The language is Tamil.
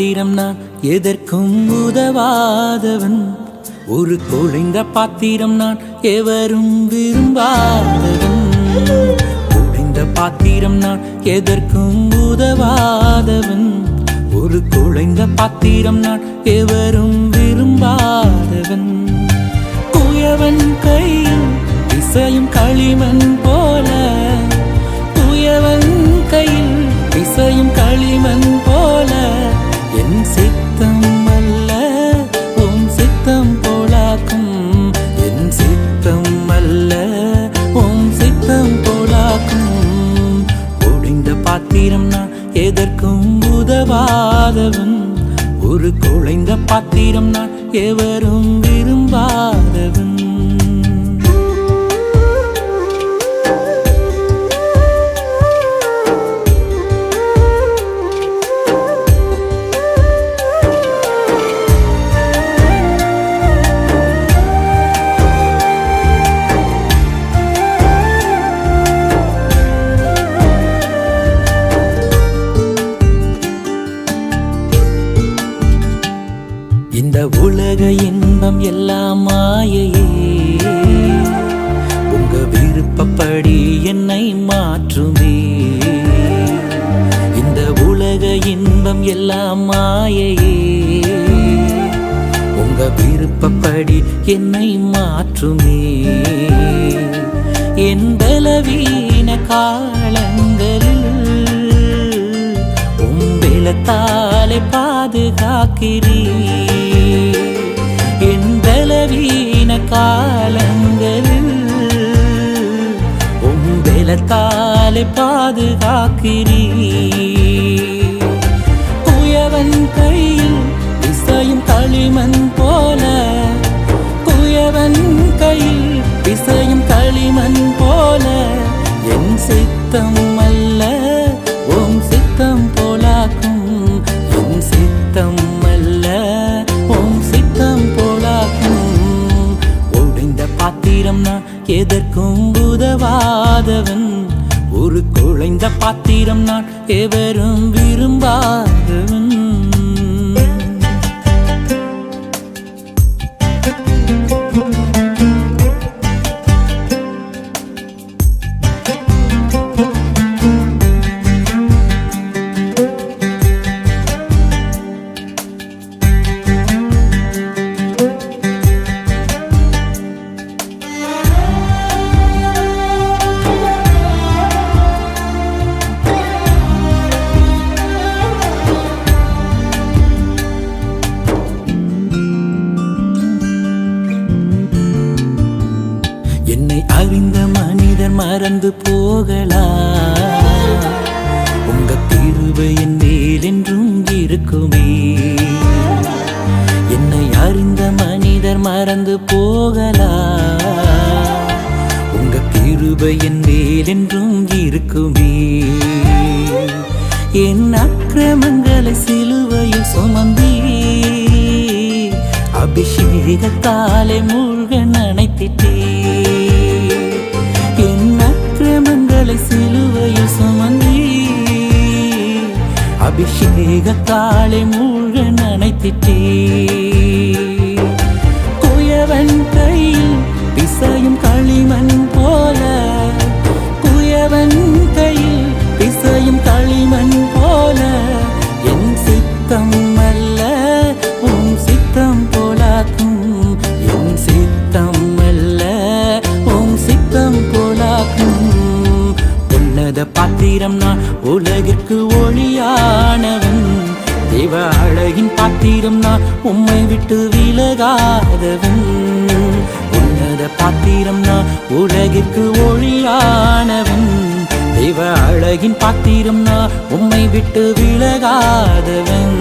பாத்திரம் நான் எதற்கும் உதவாதவன். ஒரு குழைந்த பாத்திரம் நான் எவரும் விரும்பாதவன். குழைந்த பாத்திரம் நான் எதற்கும் உதவாதவன். ஒரு குழைந்த பாத்திரம் நான் எவரும் விரும்பாதவன். குயவன் கையில் இசையும் களிமண் போல, குயவன் கையில் இசையும் களிமண் போல, என் சித்தம் அல்ல உம் சித்தம் போலாக்கும். என் சித்தம் அல்ல உம் சித்தம் போலாக்கும். ஒடிந்த பாத்திரம் நான் எதற்கும் உதவாதவன். ஒரு குழைந்த பாத்திரம் நான் எவரும் விரும்பாதவன். இந்த உலக இன்பம் எல்லாம் மாயையே, உங்க விருப்பப்படி என்னை மாற்றுமே. இந்த உலக இன்பம் எல்லாம் மாயையே, உங்க விருப்பப்படி என்னை மாற்றுமே. என் பலவீன காலங்களில் உம் பலத்தாலே பாதுகாக்கிறீ. என் பலவீன காலங்களில் உம் பலத்தாலே பாதுகாக்கிறீ. குயவன் கையில் இசையும் களிமண் போல, குயவன் கையில் இசையும் களிமண் போல, என் சித்தம் அல்ல உம் சித்தம் போலாக்கும். என் சித்தம் அல்ல உம் சித்தம் போலாக்கும். ஒடிந்த பாத்திரம் நான் எதற்கும் உதவாதவன். ஒரு குழைந்த பாத்திரம் நான் எவரும் விரும்பாதவன். என்னை அறிந்த மனிதர் மறந்து போகலாம், உங்க கிருபை என் மேல் என்றும் இருக்குமே. என்னை அறிந்த மனிதர் மறந்து போகலாம், உங்க கிருபை என் மேல் என்றும் இருக்குமே. என் அக்கிரமங்களை சிலுவையில் சுமந்தீ, அபிஷேகத்தாலே மூழ்க நனைத்திட்டே. என் அக்கிரமங்களை சிலுவையில் சுமந்தீ, அபிஷேகத்தாலே மூழ்க நனைத்திட்டே. குயவன் கையில் பிசையும் களிமண் போல, குயவன் கையில் பிசையும் களிமண் போல, என் சித்தம் அல்ல உம் சித்தம் போலாக்கும். என் சித்தம் அல்ல உம் சித்தம் போலாக்கும். உன்னத பாத்திரம் நான் உலகிற்கு ஒளியானவன். தேவ அழகின் பாத்திரம் நான் உம்மை விட்டு விலகாதவன். உன்னத பாத்திரம் நான் உலகிற்கு ஒளியானவன். தேவ அழகின் பாத்திரம் நான் உம்மை விட்டு விலகாதவன்.